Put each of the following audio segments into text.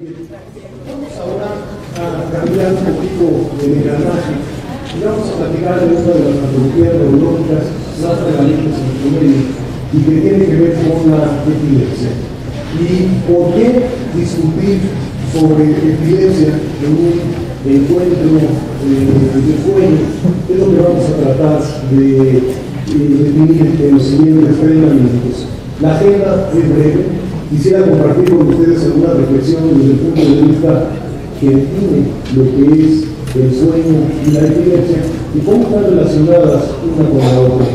Vamos ahora a cambiar un poquito de engranaje y vamos a platicar de una de las patologías neurológicas más prevalentes en el promedio y que tiene que ver con la epilepsia. ¿Y por qué discutir sobre epilepsia en un encuentro de sueño? Es lo que vamos a tratar de definir en los siguientes 30 minutos. La agenda es breve. Quisiera compartir con ustedes algunas reflexiones desde el punto de vista que define lo que es el sueño y la epilepsia y cómo están relacionadas una con la otra.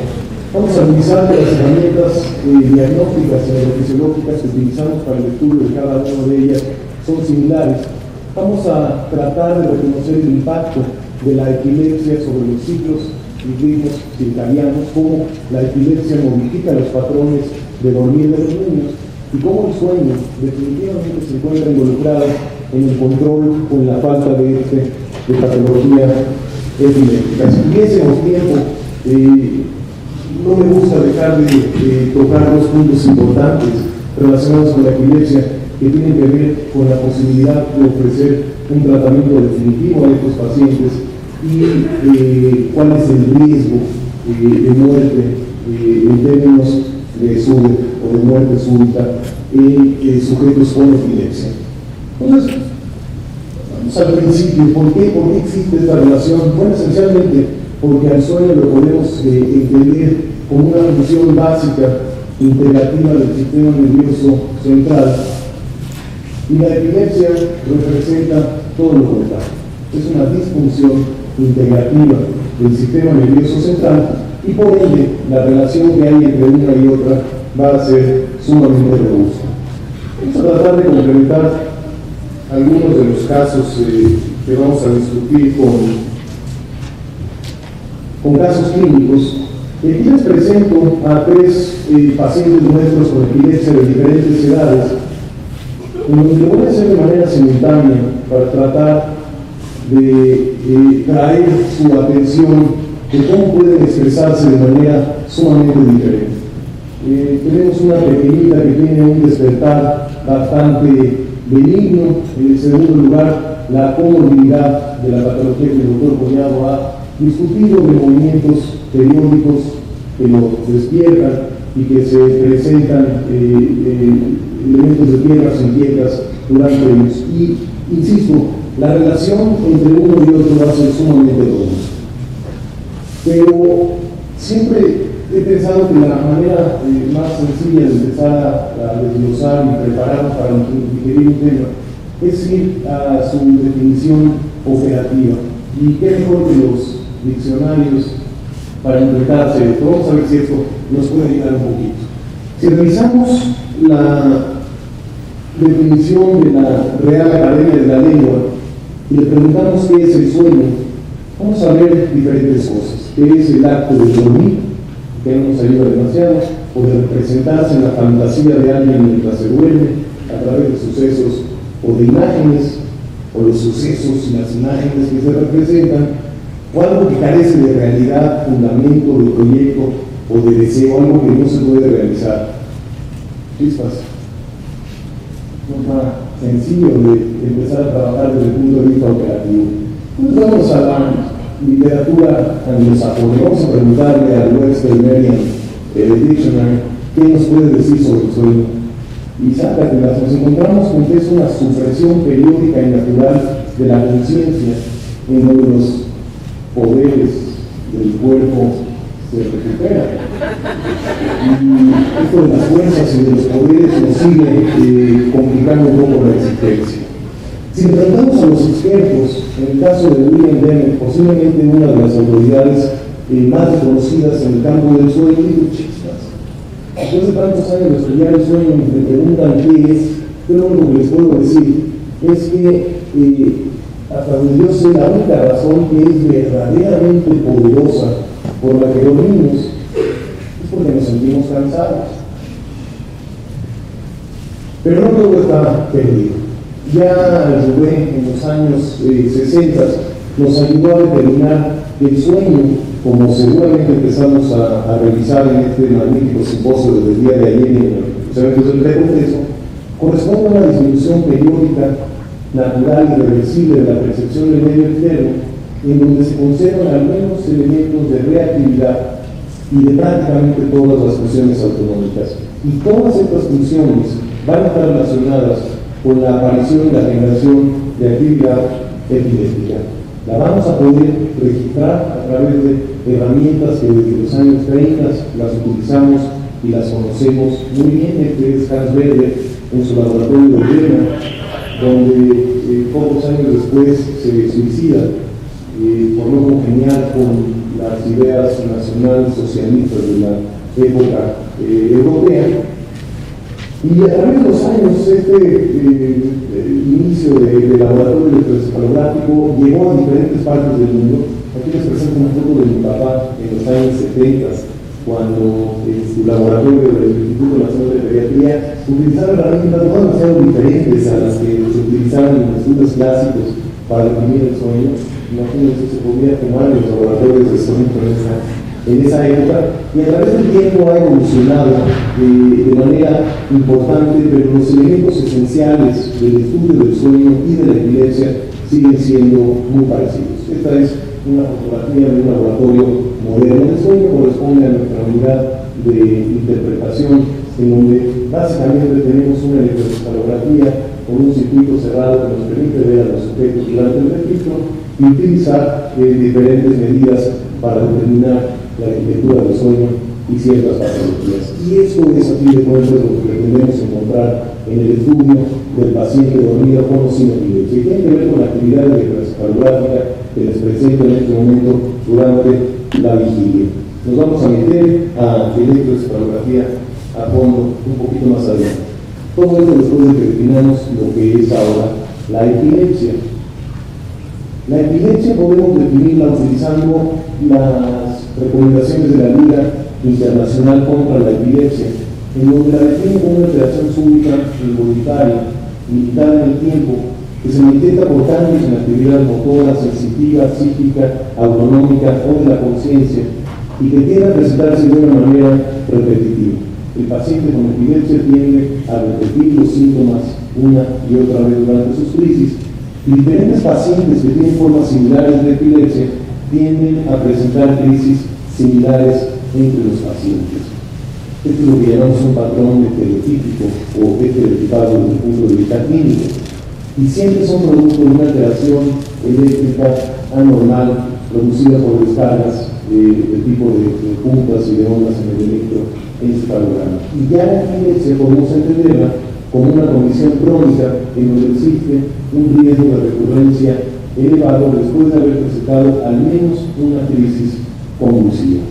Vamos a analizar que las herramientas diagnósticas y neurofisiológicas que utilizamos para el estudio de cada una de ellas son similares. Vamos a tratar de reconocer el impacto de la epilepsia sobre los ciclos y ritmos circadianos, cómo la epilepsia modifica los patrones de dormir de los niños y cómo el sueño definitivamente se encuentra involucrado en el control o en la falta de patología epiléptica. Si tuviésemos tiempo, no me gusta dejar de tocar dos puntos importantes relacionados con la epilepsia que tienen que ver con la posibilidad de ofrecer un tratamiento definitivo a estos pacientes y cuál es el riesgo de muerte en términos de SUDEP o de muerte súbita en sujetos con epilepsia. Entonces, vamos al principio. ¿Por qué existe esta relación? Bueno, esencialmente porque al sueño lo podemos entender como una función básica integrativa del sistema nervioso central y la epilepsia representa todo lo contrario. Es una disfunción integrativa del sistema nervioso central y por ende la relación que hay entre una y otra va a ser sumamente robusta. Vamos a tratar de complementar algunos de los casos que vamos a discutir con casos clínicos. Aquí les presento a tres pacientes nuestros con epilepsia de diferentes edades, en donde lo voy a hacer de manera simultánea para tratar de traer su atención de cómo pueden expresarse de manera sumamente diferente. Tenemos una pequeñita que tiene un despertar bastante benigno. En segundo lugar, la comorbilidad de la patología que el doctor Collado ha discutido de movimientos periódicos que lo despiertan y que se presentan elementos de piedras inquietas durante ellos. Y, insisto, la relación entre uno y otro va a ser sumamente robusta. Pero siempre he pensado que la manera más sencilla de empezar a desglosar y prepararnos para digerir un tema es ir a su definición operativa. Y qué mejor que los diccionarios para enfrentarse. Vamos a ver si esto nos puede ayudar un poquito. Si revisamos la definición de la Real Academia de la Lengua y le preguntamos qué es el sueño, vamos a ver diferentes cosas. ¿Qué es el acto de dormir? Que no nos ayuda demasiado, o de representarse en la fantasía de alguien mientras se duerme a través de sucesos o de imágenes, o los sucesos y las imágenes que se representan, o algo que carece de realidad, fundamento, de proyecto o de deseo, algo que no se puede realizar. Chispas. No es nada sencillo de empezar a trabajar desde el punto de vista operativo. Entonces vamos a la literatura anglosajona. Vamos a preguntarle al Webster Merriam Dictionary qué nos puede decir sobre el sueño. Y sácatelas, nos encontramos con que es una supresión periódica y natural de la conciencia en donde los poderes del cuerpo se recuperan. Y esto de las fuerzas y de los poderes nos sigue complicando un poco la existencia. Si le preguntamos a los expertos, en el caso de William Dennett, posiblemente una de las autoridades más reconocidas en el campo del sueño, digo, chispas. Después de tantos años de estudiar el sueño, me preguntan qué es. Yo lo único que les puedo decir es que, hasta donde yo sé, la única razón que es verdaderamente poderosa por la que dormimos es porque nos sentimos cansados. Pero no todo está perdido. Ya Rubén en los años 60 nos ayudó a determinar que el sueño, como seguramente empezamos a revisar en este magnífico simposio desde el día de ayer en los eventos del Congreso, corresponde a una disminución periódica natural y reversible de la percepción del medio externo, en donde se conservan al menos elementos de reactividad y de prácticamente todas las funciones autonómicas. Y todas estas funciones van a estar relacionadas con la aparición y la generación de actividad epiléptica. La vamos a poder registrar a través de herramientas que desde los años 30 las utilizamos y las conocemos muy bien. Este es Hans Berger en su laboratorio de Viena, donde pocos años después se suicida por no congeniar con las ideas nacionales socialistas de la época europea. Y a través de los años, inicio del laboratorio electroencefalográfico llegó a diferentes partes del mundo. Aquí les presento una foto de mi papá en los años 70, cuando en su laboratorio del Instituto Nacional de Pediatría utilizaba herramientas no demasiado diferentes a las que se utilizaban en los estudios clásicos para definir el sueño. Imagínense, se podía fumar en los laboratorios de sueño en esa época, y a través del tiempo ha evolucionado de manera importante, pero los elementos esenciales del estudio del sueño y de la epilepsia siguen siendo muy parecidos. Esta es una fotografía de un laboratorio moderno. El sueño corresponde a nuestra unidad de interpretación, en donde básicamente tenemos una electroencefalografía con un circuito cerrado que nos permite ver a los sujetos durante el registro y utilizar diferentes medidas para determinar la arquitectura del sueño y ciertas patologías. Y esto es, a fin de cuentas, lo que pretendemos encontrar en el estudio del paciente dormido con o sin epilepsia. Y tiene que ver con la actividad electroencefalográfica que les presento en este momento durante la vigilia. Nos vamos a meter a electroencefalografía a fondo un poquito más adelante. Todo esto después de que definamos lo que es ahora la epilepsia. La epilepsia podemos definirla utilizando las recomendaciones de la Liga Internacional contra la Epilepsia, en donde la define como una alteración súbita, involuntaria, limitada en el tiempo, que se manifiesta por cambios en la actividad motora, sensitiva, psíquica, autonómica o de la conciencia, y que tiende a presentarse de una manera repetitiva. El paciente con epilepsia tiende a repetir los síntomas una y otra vez durante sus crisis, y diferentes pacientes que tienen formas similares de epilepsia tienden a presentar crisis similares entre los pacientes. Esto es lo que llamamos un patrón estereotípico o estereotipado desde el punto de vista clínico. Y siempre son producto de una alteración eléctrica anormal producida por descargas de tipo de puntas y de ondas en el electroencefalograma. Y ya la epilepsia podemos entenderla como una condición crónica en donde existe un riesgo de recurrencia elevado después de haber presentado al menos una crisis convulsiva.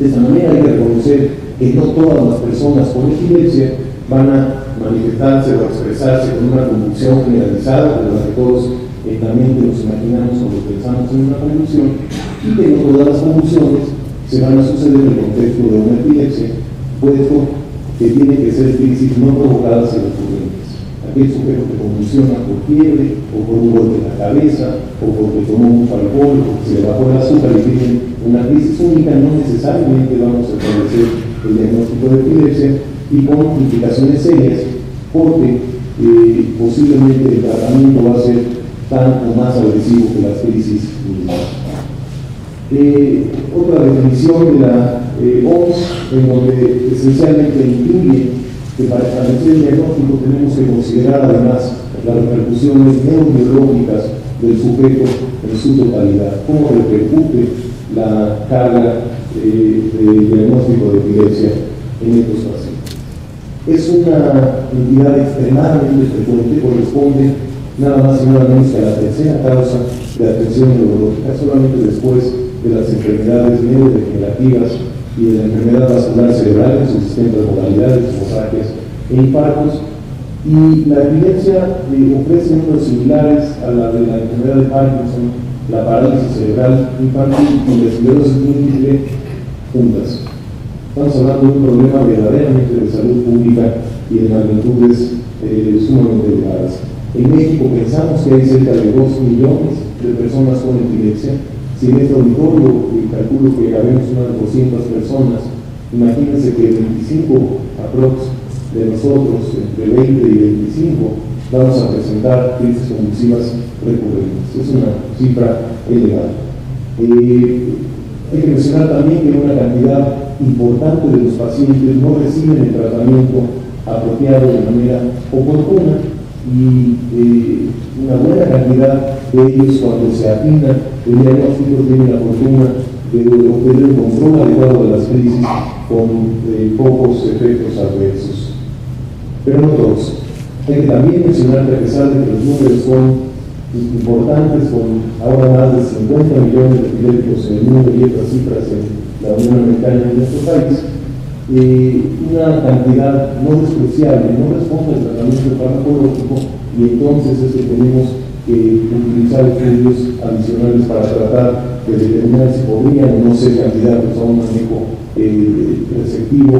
De esta manera hay que reconocer que no todas las personas con epilepsia van a manifestarse o expresarse con una convulsión generalizada, de la que todos también nos imaginamos cuando pensamos en una convulsión, y que no todas las convulsiones se van a suceder en el contexto de una epilepsia, puesto que tienen que ser crisis no provocadas y recurrentes. Aquel sujeto que convulsiona por fiebre, o por un golpe en la cabeza, o porque tomó mucho alcohol, o porque se le bajó el azúcar y tiene una crisis única, no necesariamente vamos a establecer el diagnóstico de epilepsia, y con implicaciones serias, porque posiblemente el tratamiento va a ser tan o más agresivo que las crisis mismas. Otra definición de la OMS, en donde esencialmente incluye que para establecer el diagnóstico tenemos que considerar además las repercusiones neurobiológicas del sujeto en su totalidad, cómo repercute la carga del diagnóstico de epilepsia en estos pacientes. Es una entidad extremadamente frecuente, corresponde nada más y nada menos que a la tercera causa de atención neurológica, solamente después de las enfermedades neurodegenerativas y de la enfermedad vascular cerebral en sus distintas modalidades, hemorragias e infartos. Y la epilepsia ofrece números similares a la de la enfermedad de Parkinson, la parálisis cerebral infantil y la esclerosis múltiple juntas. Estamos hablando de un problema verdaderamente de salud pública y de magnitudes sumamente elevadas. En México pensamos que hay cerca de 2 millones de personas con epilepsia. Si en este auditorio calculo que habemos unas 200 personas, imagínense que 25 aprox de nosotros, entre 20 y 25, vamos a presentar crisis convulsivas recurrentes. Es una cifra elevada. Hay que mencionar también que una cantidad importante de los pacientes no reciben el tratamiento apropiado de manera oportuna y una buena cantidad de ellos, cuando se afina el diagnóstico, tienen la fortuna de obtener un control adecuado de las crisis con pocos efectos adversos. Pero no todos. Hay que también mencionar que, a pesar de que los números son importantes, con ahora más de 50 millones de epilépticos en el mundo y otras cifras en la Unión Americana y en nuestro país, una cantidad no despreciable no responde al tratamiento farmacológico, y entonces es que tenemos que utilizar estudios adicionales para tratar de determinar si podrían o no ser candidatos a un manejo receptivo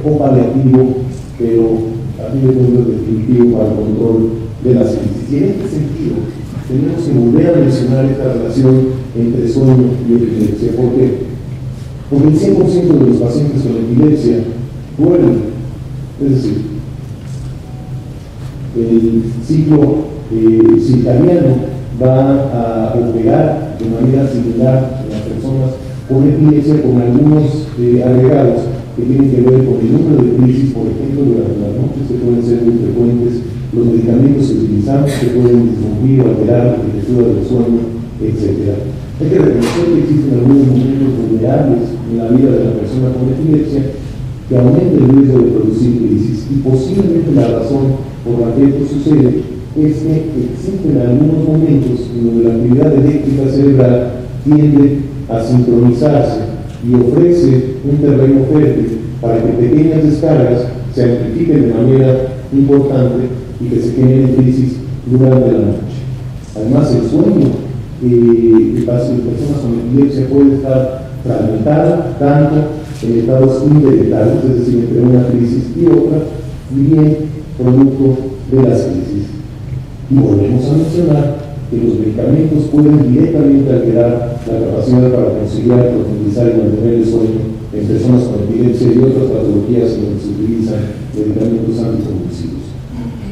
o paliativo, pero a fin de cuentas definitivo para el control de las crisis. Y en este sentido, tenemos que volver a mencionar esta relación entre sueño y epilepsia. ¿Por qué? Porque el 100% de los pacientes con epilepsia duermen. Es decir, el ciclo circadiano va a operar de manera similar en las personas con epilepsia, con algunos agregados que tienen que ver con el número de crisis, por ejemplo, durante las noches, que pueden ser muy frecuentes, los medicamentos que utilizamos que pueden disminuir o alterar la arquitectura del sueño, etc. Hay que reconocer que existen algunos momentos vulnerables en la vida de la persona con epilepsia que aumenta el riesgo de producir crisis, y posiblemente la razón por la que esto sucede es que existen algunos momentos en donde la actividad eléctrica cerebral tiende a sincronizarse y ofrece un terreno fértil para que pequeñas descargas se amplifiquen de manera importante y que se generen crisis durante la noche. Además, el sueño de personas con epilepsia puede estar fragmentado tanto en estados intelectuales, es decir, entre una crisis y otra, y bien producto de las crisis. Y volvemos a mencionar que los medicamentos pueden directamente alterar la capacidad para conciliar, profundizar y mantener el sueño en personas con epilepsia y otras patologías en donde se utilizan medicamentos anticonvulsivos.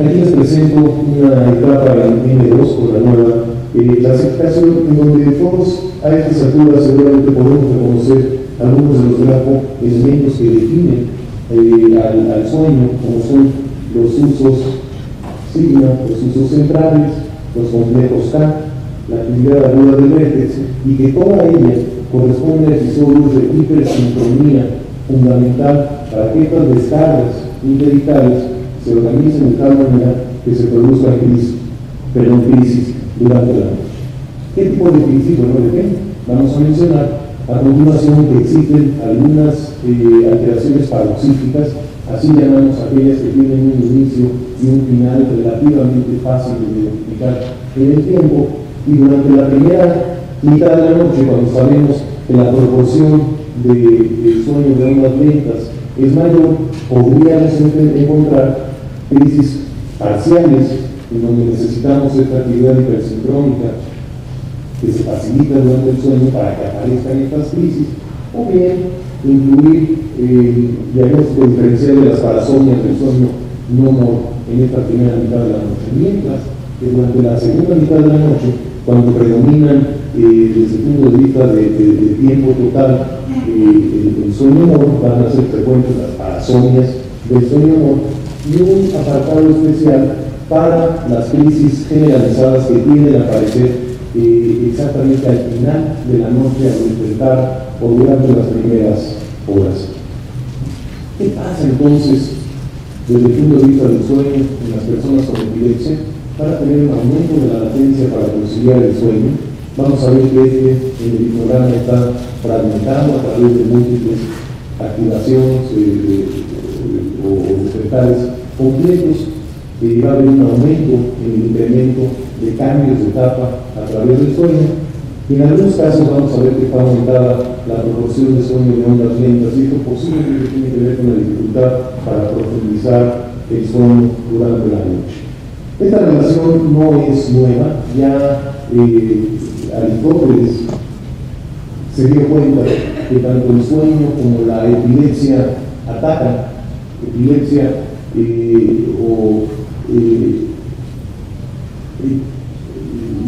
Aquí les presento una etapa en N2 por la nueva clasificación, en donde todos a estas alturas seguramente podemos reconocer algunos de los elementos que definen al sueño, como son los usos sigma, los usos centrales, los complejos K, la actividad aguda del vértex, y que toda ella corresponde a episodios de hipersincronía fundamental para que estas descargas interitales se organicen de tal manera que se produzcan crisis durante la noche. ¿Qué tipo de crisis? Bueno, vamos a mencionar a continuación que existen algunas alteraciones paroxísticas, así llamamos aquellas que tienen un inicio y un final relativamente fácil de identificar en el tiempo, y durante la primera mitad de la noche, cuando sabemos que la proporción de sueño de ondas lentas es mayor, podríamos encontrar crisis parciales en donde necesitamos esta actividad hipersincrónica que se facilita durante el sueño para que aparezcan estas crisis, o bien incluir el diagnóstico diferencial de las parasomnias del sueño no en esta primera mitad de la noche, mientras que durante la segunda mitad de la noche, cuando predominan desde el punto de vista de tiempo total el sueño no, van a ser frecuentes las parasomnias del sueño no, y un apartado especial para las crisis generalizadas que tienden a aparecer exactamente al final de la noche, al despertar o durante las primeras horas. ¿Qué pasa entonces desde el punto de vista del sueño en las personas con epilepsia? Para tener un aumento de la latencia para conciliar el sueño, vamos a ver que en el hipnograma está fragmentado a través de múltiples activaciones o despertares completos. Va a haber un aumento en el incremento de cambios de etapa a través del sueño, y en algunos casos vamos a ver que está aumentada la proporción de sueño de ondas lentas, y esto posiblemente tiene que ver con la dificultad para profundizar el sueño durante la noche. Esta relación no es nueva, ya Aristóteles se dio cuenta que tanto el sueño como la epilepsia atacan, epilepsia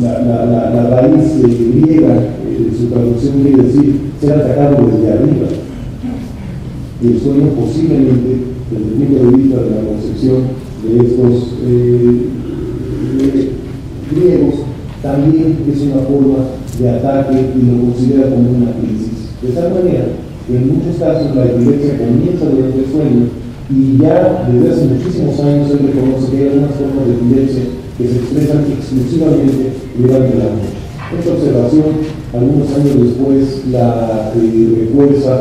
la raíz griega, su traducción quiere decir ser atacado desde arriba. Y el sueño posiblemente, desde el punto de vista de la concepción de estos griegos, también es una forma de ataque y lo considera como una crisis. De tal manera que en muchos casos la epilepsia comienza durante el sueño y ya desde hace muchísimos años se reconoce que hay algunas formas de epilepsia que se expresan exclusivamente durante la noche. Esta observación, algunos años después, la refuerza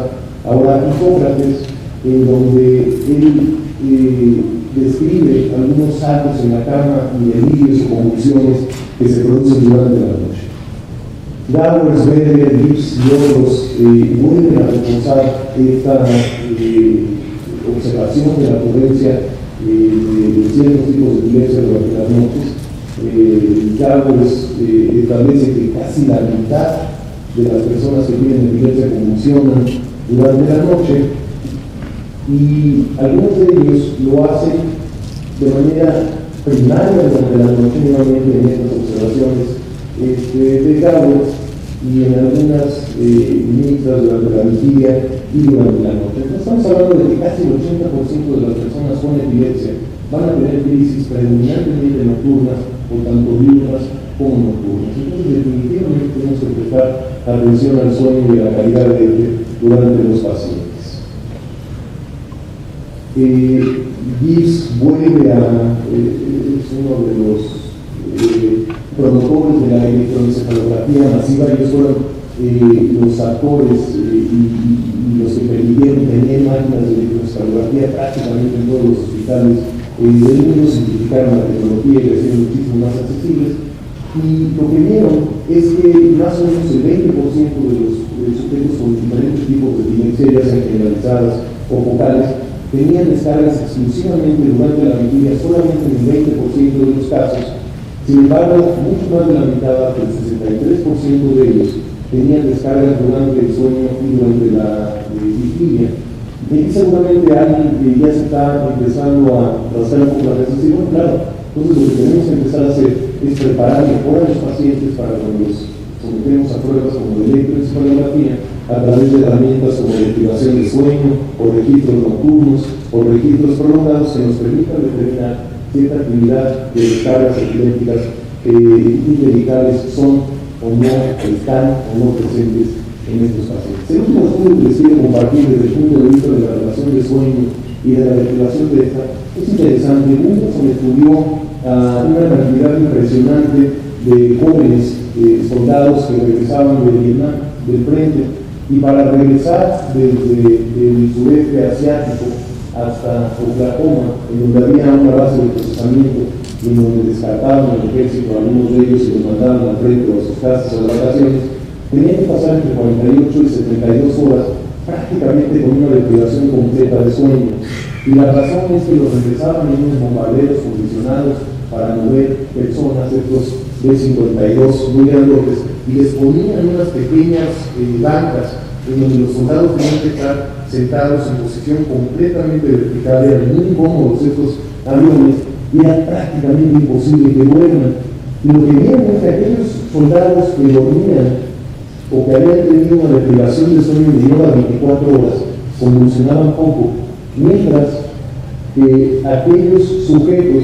ahora Hipócrates, en donde él describe algunos saltos en la cama y delirios o convulsiones que se producen durante la noche. Gowers, Weber, Gibbs y otros vuelven a reforzar esta observación de la ocurrencia de ciertos tipos de epilepsia durante las noches. Gowers establece que casi la mitad de las personas que tienen epilepsia convulsionan durante la noche, y algunos de ellos lo hacen de manera primaria durante la noche, nuevamente en estas observaciones de Gowers, y en algunas mixtas durante la vigilia y durante la noche. Entonces estamos hablando de que casi el 80% de las personas con epilepsia van a tener crisis predominantemente nocturnas, por tanto diurnas como nocturnas. Entonces definitivamente tenemos que prestar atención al sueño y a la calidad de este durante los pacientes. Gibbs vuelve es uno de los promotores de la electroencefalografía masiva. Ellos fueron los actores y los que permitieron tener máquinas de electroencefalografía prácticamente en todos los hospitales del mundo, simplificaron la tecnología y la hicieron muchísimo más accesibles. Y lo que vieron es que más o menos el 20% de los sujetos con diferentes tipos de epilepsia, ya sean generalizadas o focales, tenían descargas exclusivamente durante la vigilia, solamente en el 20% de los casos. Sin embargo, mucho más de la mitad, el 63% de ellos, tenían descargas durante el sueño y durante la vigilia. Y aquí seguramente alguien que ya se está empezando a rascar un poco la cabeza y decir, bueno, claro, entonces lo que tenemos que empezar a hacer es preparar mejor a los pacientes para cuando los sometemos a pruebas como de electroencefalografía a través de herramientas como la activación de sueño o registros nocturnos o registros prolongados que nos permitan determinar cierta actividad de descargas epilépticas intericales son o no están o no presentes en estos pacientes. El último estudio que les quiero compartir desde el punto de vista de la relación de sueño y de la regulación de esta es interesante. Uno se estudió una cantidad impresionante de jóvenes soldados que regresaban de Vietnam, del frente, y para regresar desde el sureste asiático hasta Oklahoma, en donde había una base de procesamiento y en donde descartaban el ejército a algunos de ellos y los mandaban al frente o a sus casas o de vacaciones, tenían que pasar entre 48 y 72 horas prácticamente con una deprivación completa de sueño. Y la razón es que los regresaban en unos bombarderos condicionados para mover personas, estos B-52 muy grandes, y les ponían unas pequeñas bancas en donde los soldados tenían que estar sentados en posición completamente vertical. Eran muy incómodos estos aviones y era prácticamente imposible que duerman. Y lo que vieron es que aquellos soldados que dormían o que habían tenido una deprivación de sueño menor a 24 horas convulsionaban poco, mientras que aquellos sujetos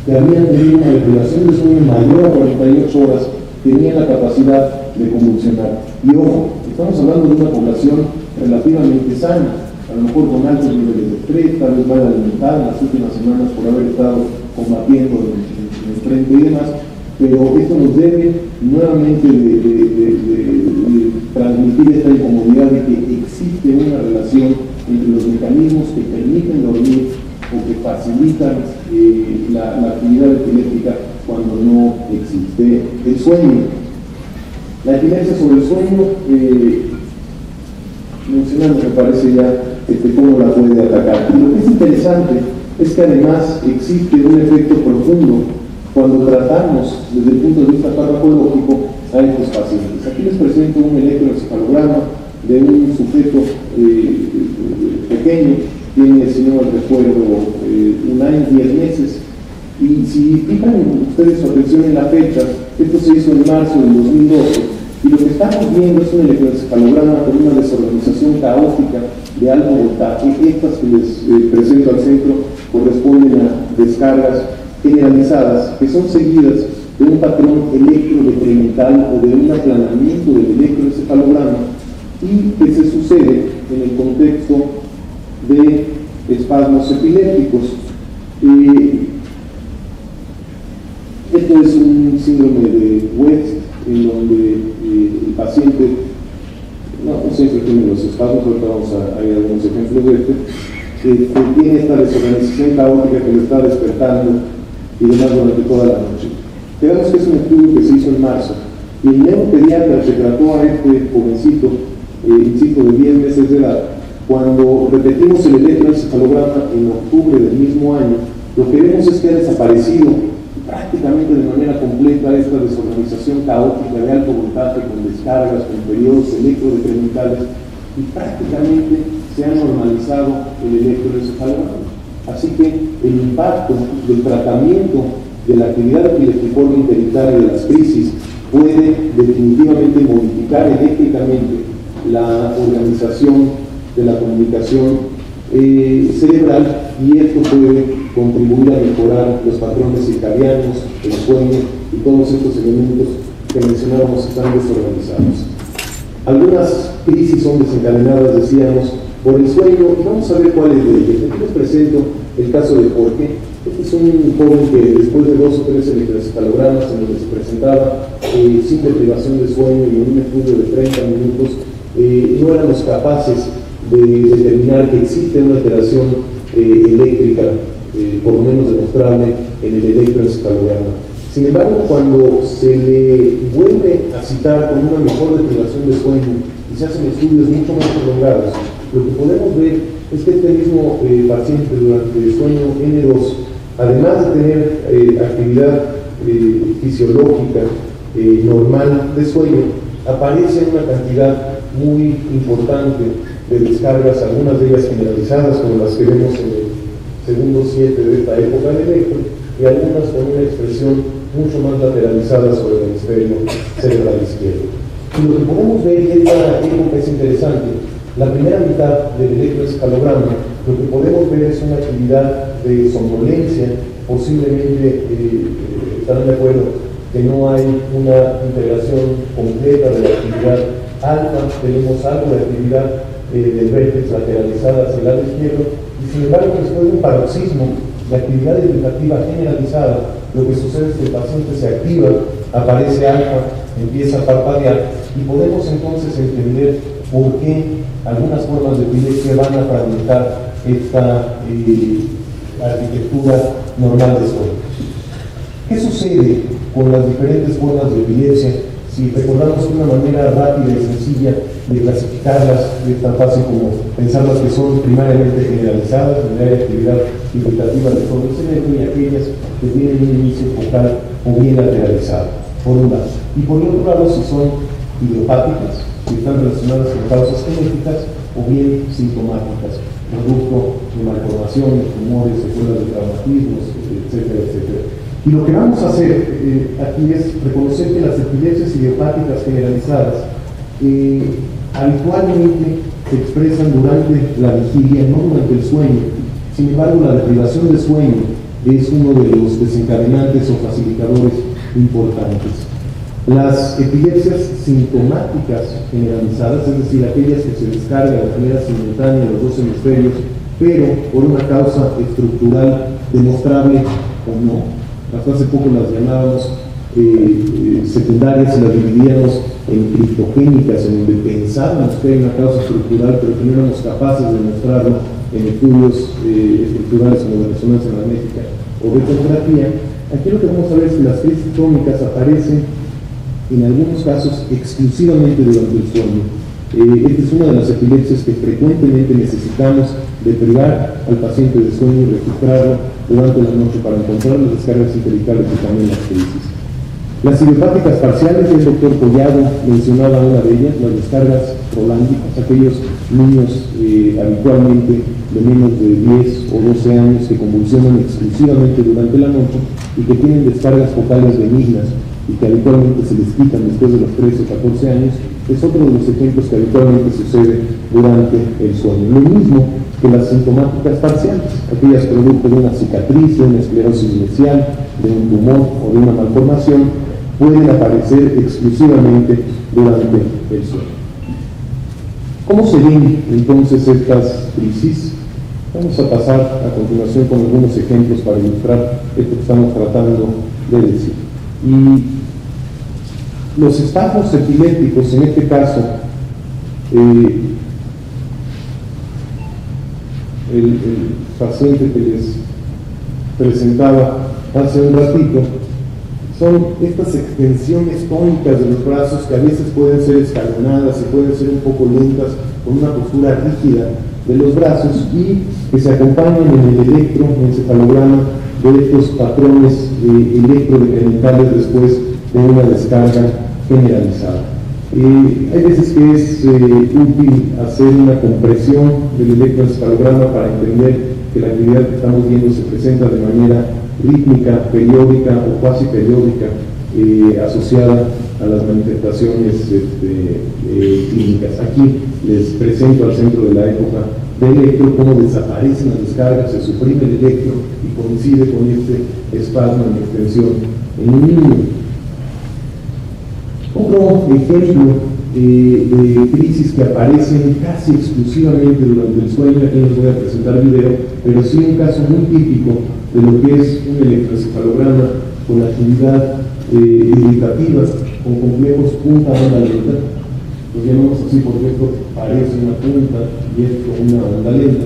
que habían tenido una deprivación de sueño mayor a 48 horas tenían la capacidad de convulsionar. Y ojo, estamos hablando de una población relativamente sana, a lo mejor con altos niveles de estrés, tal vez mal alimentada en las últimas semanas por haber estado combatiendo en el frente y demás, pero esto nos debe nuevamente de transmitir esta incomodidad de que existe una relación entre los mecanismos que permiten dormir o que facilitan la actividad epiléptica cuando no existe el sueño. La epilepsia sobre el sueño, mencionando me parece ya cómo la puede atacar. Y lo que es interesante es que además existe un efecto profundo cuando tratamos desde el punto de vista farmacológico a estos pacientes. Aquí les presento un electroencefalograma de un sujeto pequeño, tiene, si no mal recuerdo, 1 año, 10 meses, Y si fijan ustedes su atención en la fecha, esto se hizo en marzo del 2012, y lo que estamos viendo es un electroencefalograma con una desorganización caótica de alto voltaje. Estas que les presento al centro corresponden a descargas generalizadas que son seguidas de un patrón electrodecremental o de un aplanamiento del electroencefalograma y que se sucede en el contexto de espasmos epilépticos. Esto es un síndrome de West, en donde el paciente no siempre tiene los espasmos, ahorita vamos a ver algunos ejemplos de esto, tiene esta desorganización caótica que lo está despertando y demás durante toda la noche. Veamos que es un estudio que se hizo en marzo, y el neuropediatra se trató a este jovencito, insisto, de 10 meses de edad. Cuando repetimos el electroencefalograma en octubre del mismo año, lo que vemos es que ha desaparecido prácticamente de manera completa esta desorganización caótica de alto voltaje con descargas, con periodos electrodecrementales, y prácticamente se ha normalizado el electroencefalograma. Así que el impacto del tratamiento de la actividad epiléptica interictaria de las crisis puede definitivamente modificar eléctricamente la organización de la comunicación cerebral, y esto puede contribuir a mejorar los patrones circadianos, el sueño y todos estos elementos que mencionábamos están desorganizados. Algunas crisis son desencadenadas, decíamos, por el sueño, y vamos a ver cuáles de ellas. Aquí les presento el caso de Jorge. Este es un joven que después de 2 o 3 electroencefalogramas en donde se presentaba sin deprivación de sueño y en un estudio de 30 minutos, no éramos capaces de determinar que existe una alteración eléctrica, por lo menos demostrable, en el electroencefalograma. Sin embargo, cuando se le vuelve a citar con una mejor deprivación de sueño y se hacen estudios mucho más prolongados, lo que podemos ver es que este mismo paciente durante el sueño N2, además de tener actividad fisiológica normal de sueño, aparece una cantidad muy importante de descargas, algunas de ellas generalizadas, como las que vemos en el segundo 7 de esta época de Electro, y algunas con una expresión mucho más lateralizada sobre el hemisferio cerebral izquierdo. Y lo que podemos ver, y esta época es interesante, la primera mitad del electroencefalograma, lo que podemos ver es una actividad de somnolencia, posiblemente estarán de acuerdo que no hay una integración completa de la actividad alfa, tenemos algo de actividad del vértex lateralizada hacia el lado izquierdo, y sin embargo después de un paroxismo de actividad educativa generalizada, lo que sucede es que el paciente se activa, aparece alfa, empieza a parpadear, y podemos entonces entender por qué algunas formas de epilepsia van a fragmentar esta arquitectura normal de sueño. ¿Qué sucede con las diferentes formas de epilepsia? Si recordamos una manera rápida y sencilla de clasificarlas, es tan fácil como pensarlas que son primariamente generalizadas, donde hay actividad irritativa de todo el cerebro, y aquellas que tienen un inicio focal o bien lateralizado, por un lado. Y por el otro lado, si son idiopáticas, si están relacionadas con causas genéticas o bien sintomáticas, producto de malformaciones, tumores, secuelas de traumatismos, etcétera, etcétera. Y lo que vamos a hacer aquí es reconocer que las epilepsias idiopáticas generalizadas habitualmente se expresan durante la vigilia, no durante el sueño. Sin embargo, la deprivación de sueño es uno de los desencadenantes o facilitadores importantes. Las epilepsias sintomáticas generalizadas, es decir, aquellas que se descargan de manera simultánea en los dos hemisferios, pero por una causa estructural demostrable o no. Hasta hace poco las llamábamos secundarias y las dividíamos en criptogénicas, en donde pensábamos que hay una causa estructural, pero que no éramos capaces de mostrarlo en estudios estructurales como de resonancia magnética o de tomografía. Aquí lo que vamos a ver es que las crisis tónicas aparecen en algunos casos exclusivamente durante el sueño. Esta es una de las epilepsias que frecuentemente necesitamos de privar al paciente de sueño y registrarlo durante la noche para encontrar las descargas intericales y también las crisis. Las idiopáticas parciales, el doctor Collado mencionaba una de ellas, las descargas prolámbicas, aquellos niños habitualmente de menos de 10 o 12 años que convulsionan exclusivamente durante la noche y que tienen descargas focales benignas y que habitualmente se les quitan después de los 13 o 14 años, es otro de los ejemplos que habitualmente sucede durante el sueño. Lo mismo que las sintomáticas parciales, aquellas producto de una cicatriz, de una esclerosis mesial, de un tumor o de una malformación, pueden aparecer exclusivamente durante el sueño. ¿Cómo se ven entonces estas crisis? Vamos a pasar a continuación con algunos ejemplos para ilustrar esto que estamos tratando de decir. Y los espasmos epilépticos, en este caso, el paciente que les presentaba hace un ratito, son estas extensiones tónicas de los brazos que a veces pueden ser escalonadas y pueden ser un poco lentas, con una postura rígida de los brazos y que se acompañan en el electroencefalograma de estos patrones electrodecrementales después de una descarga generalizada. Hay veces que es útil hacer una compresión del electroencefalograma para entender que la actividad que estamos viendo se presenta de manera rítmica, periódica o cuasi periódica, asociada a las manifestaciones clínicas. Aquí les presento al centro de la época de electro cómo desaparecen las descargas, se suprime el electro y coincide con este espasmo en extensión en un niño. Otro ejemplo de crisis que aparecen casi exclusivamente durante el sueño, aquí no les voy a presentar video, pero sí un caso muy típico de lo que es un electroencefalograma con actividad irritativa, con complejos punta-onda lenta. Lo llamamos así porque esto parece una punta y esto una onda lenta.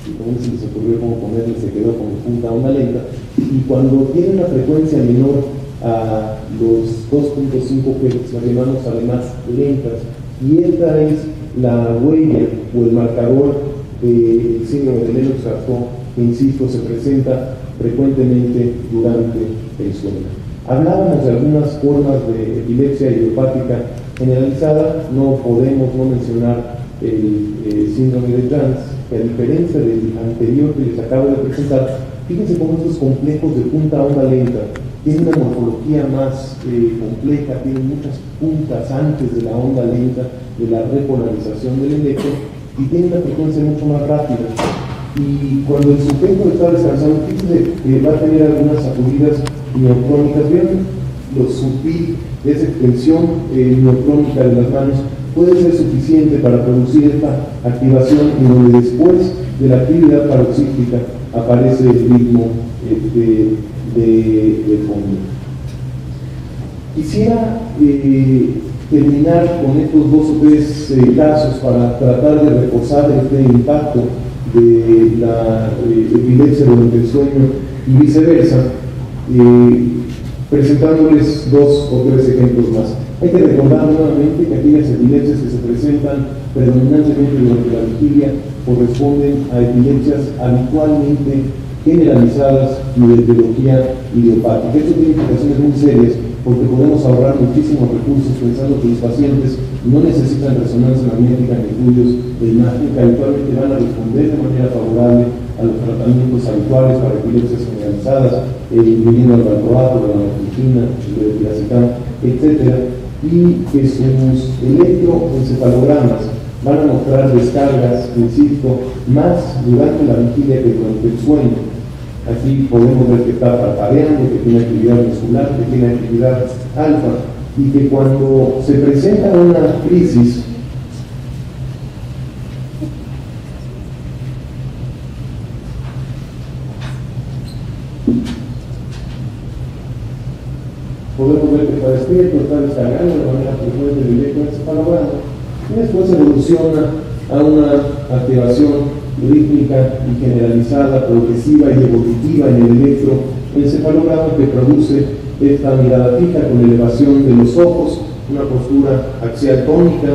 Y como se les ocurrió cómo ponerle, se quedó con punta-onda lenta. Y cuando tiene una frecuencia menor a los 2.5 Hz, las llamamos además lentas, y esta es la huella o el marcador del síndrome de Lennox-Gastaut, que insisto, se presenta frecuentemente durante el sueño. Hablábamos de algunas formas de epilepsia idiopática generalizada, no podemos no mencionar el síndrome de Jans, que a diferencia del anterior que les acabo de presentar, fíjense cómo estos complejos de punta-onda lenta tienen una morfología más compleja, tienen muchas puntas antes de la onda lenta, de la repolarización del electro, y tienen una frecuencia mucho más rápida. Y cuando el sujeto está descansando, fíjense que va a tener algunas sacudidas mioclónicas. Vean lo sutil de esa extensión mioclónica de las manos puede ser suficiente para producir esta activación en donde después de la actividad paroxística aparece el ritmo de fondo. Quisiera terminar con estos dos o tres casos para tratar de reforzar este impacto de la epilepsia durante el sueño y viceversa, presentándoles dos o tres ejemplos más. Hay que recordar nuevamente que aquellas epilepsias que se presentan predominantemente durante la vigilia corresponden a epilepsias habitualmente generalizadas y de etiología idiopática. Esto tiene implicaciones muy serias porque podemos ahorrar muchísimos recursos pensando que los pacientes no necesitan resonancia magnética ni estudios de imagen, que habitualmente van a responder de manera favorable a los tratamientos habituales para epilepsias generalizadas, incluyendo el valproato, la nortriptina, el diazepam, etc. Y que sus electroencefalogramas van a mostrar descargas, insisto, más durante la vigilia que durante el sueño. Aquí podemos ver que está parpadeando, que tiene actividad muscular, que tiene actividad alfa, y que cuando se presenta una crisis, podemos ver que está despierto, está descargando de manera frecuente el electroencefalograma, y después evoluciona a una activación rítmica y generalizada, progresiva y evolutiva en el electroencefalograma que produce esta mirada fija con elevación de los ojos, una postura axial tónica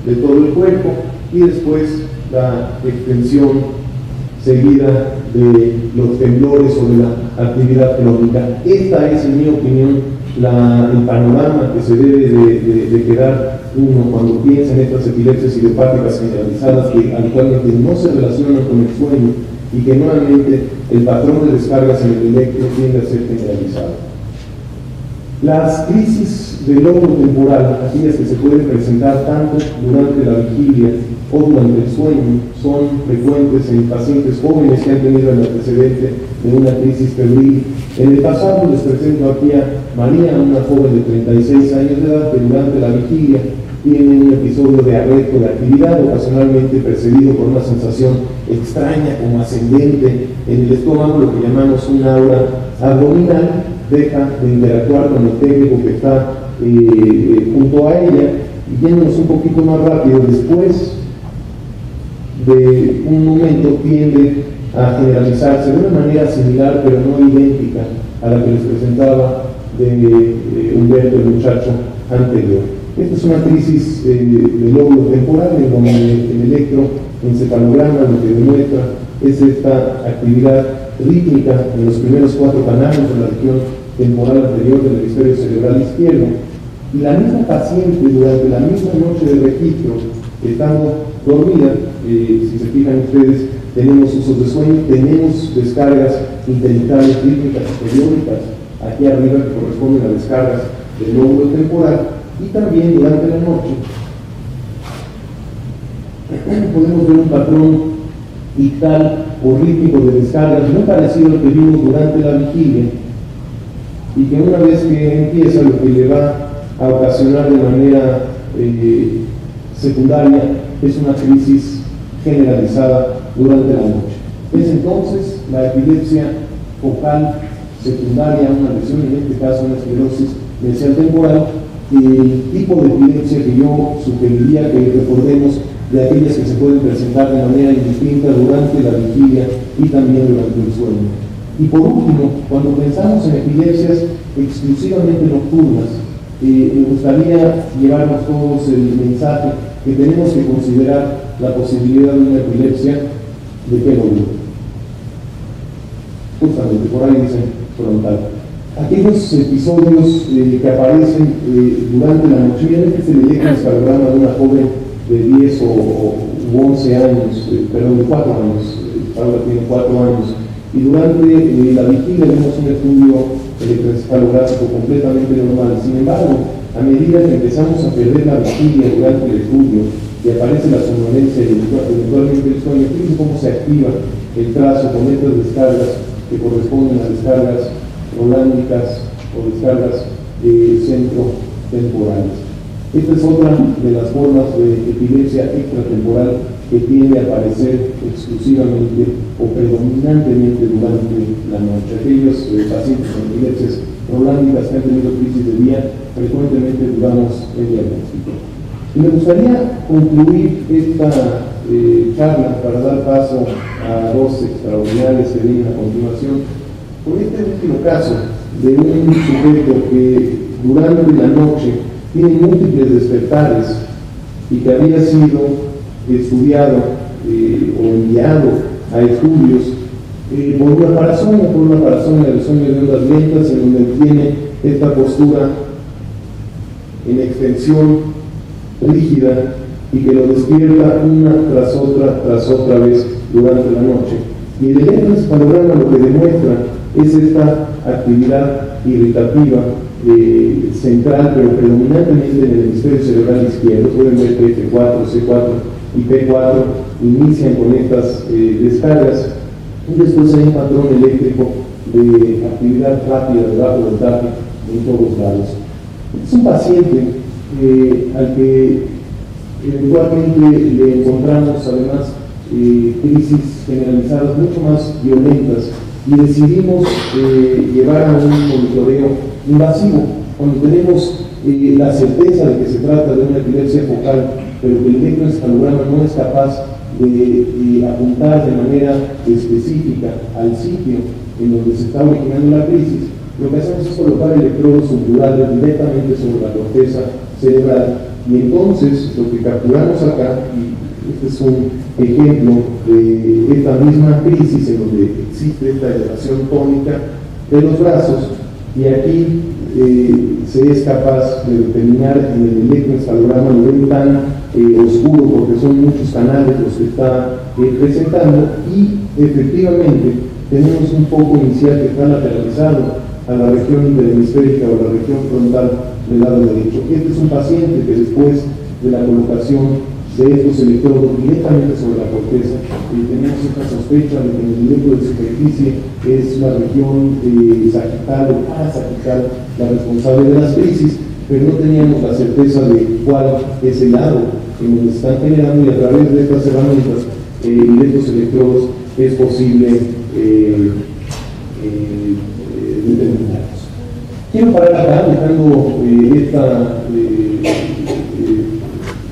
de todo el cuerpo y después la extensión seguida de los temblores o de la actividad crónica. Esta es, en mi opinión, el panorama que se debe de quedar uno cuando piensa en estas epilepsias idiopáticas generalizadas que actualmente no se relacionan con el sueño y que nuevamente el patrón de descargas en el electro tiende a ser generalizado. Las crisis del lóbulo temporal, aquellas que se pueden presentar tanto durante la vigilia o durante el sueño, son frecuentes en pacientes jóvenes que han tenido el antecedente de una crisis febril. En el pasado les presento aquí a María, una joven de 36 años de edad que durante la vigilia tiene un episodio de arresto de actividad, ocasionalmente precedido por una sensación extraña como ascendente en el estómago, lo que llamamos un aura abdominal. Deja de interactuar con el técnico que está junto a ella, y yéndonos un poquito más rápido, después de un momento tiende a generalizarse de una manera similar pero no idéntica a la que les presentaba de Humberto, el muchacho anterior. Esta es una crisis del lóbulo temporal en donde el electroencefalograma lo que demuestra es esta actividad rítmica en los primeros 4 canales de la región temporal anterior del hemisferio cerebral izquierdo. Y la misma paciente durante la misma noche de registro, estando dormida, si se fijan ustedes, tenemos usos de sueño, tenemos descargas interinitales rítmicas y periódicas aquí arriba que corresponden a descargas del lóbulo temporal, y también durante la noche podemos ver un patrón ictal o rítmico de descargas muy parecido al que vimos durante la vigilia, y que una vez que empieza lo que le va a ocasionar de manera secundaria es una crisis generalizada durante la noche. Es entonces la epilepsia focal secundaria, una lesión, en este caso una esclerosis mesial temporal, el tipo de epilepsia que yo sugeriría que recordemos de aquellas que se pueden presentar de manera indistinta durante la vigilia y también durante el sueño. Y por último, cuando pensamos en epilepsias exclusivamente nocturnas, me gustaría llevarnos todos el mensaje que tenemos que considerar la posibilidad de una epilepsia de qué lóbulo. Justamente, por ahí dice frontal. Aquellos episodios que aparecen durante la noche, miren se le llega el encefalograma de una joven de 10 u 11 años, perdón, de 4 años, ahora tiene 4 años, y durante la vigilia vemos un estudio electroencefalográfico completamente normal. Sin embargo, a medida que empezamos a perder la vigilia durante el estudio y aparece la somnolencia y eventualmente el sueño, fíjense cómo se activa el trazo con estas descargas que corresponden a descargas rolándicas o descargas centrotemporales. Esta es otra de las formas de epilepsia extratemporal que tiende a aparecer exclusivamente o predominantemente durante la noche. Aquellos pacientes con epilepsias rolándicas que han tenido crisis de día, frecuentemente dudamos el diagnóstico. Y me gustaría concluir esta charla para dar paso a 2 extraordinarias que vienen a continuación, con este último caso de un sujeto que durante la noche tiene múltiples despertares y que había sido estudiado o enviado a estudios por una parasomnia del sueño de ondas lentas, en donde tiene esta postura en extensión rígida y que lo despierta una tras otra vez durante la noche. Y el electroencefalograma lo que demuestra es esta actividad irritativa central, pero predominantemente en el hemisferio cerebral izquierdo. Pueden ver que F4, C4 y P4 inician con estas descargas, y después hay un patrón eléctrico de actividad rápida debajo del tape en todos lados. Es un paciente al que eventualmente le encontramos además crisis generalizadas mucho más violentas, y decidimos llevar a un monitoreo invasivo cuando tenemos la certeza de que se trata de una epilepsia focal, pero que el electroencefalograma no es capaz de apuntar de manera específica al sitio en donde se está originando la crisis. Lo que hacemos es colocar electrodos subdurales directamente sobre la corteza cerebral, y entonces lo que capturamos acá, y este es un ejemplo de esta misma crisis en donde existe esta elevación tónica de los brazos, y aquí se es capaz de determinar en el electroencefalograma, lo ven tan oscuro porque son muchos canales los que está presentando, y efectivamente tenemos un foco inicial que está lateralizado a la región interhemisférica o a la región frontal del lado derecho. Este es un paciente que después de la colocación de estos electrodos directamente sobre la corteza, tenemos esta sospecha de que en el electro de superficie es la región sagital o parasagital la responsable de las crisis, pero no teníamos la certeza de cuál es el lado en donde se están generando, y a través de estas herramientas y de estos electrodos es posible determinarlos. Quiero parar acá dejando esta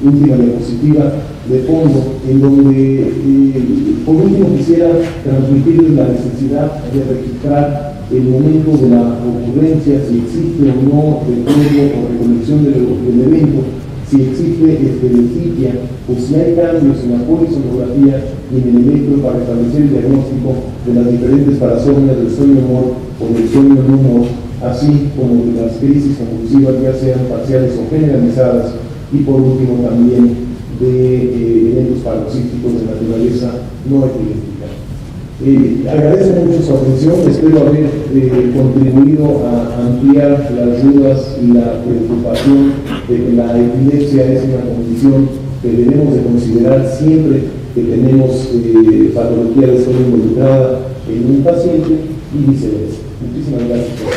última diapositiva de fondo, en donde por último quisiera transmitirles la necesidad de registrar el momento de la ocurrencia, si existe o no recuerdo o recolección del evento, si existe estereotipia o si hay cambios en la polisonografía y en el electro para establecer el diagnóstico de las diferentes parasomnias del sueño humor o del sueño no humor, así como de las crisis convulsivas, ya sean parciales o generalizadas, y por último también de eventos paroxísticos de naturaleza no epiléptica. Agradezco mucho su atención, espero haber contribuido a ampliar las dudas y la preocupación de que la epilepsia es una condición que debemos de considerar siempre que tenemos patología del sueño involucrada en un paciente y viceversa. Muchísimas gracias por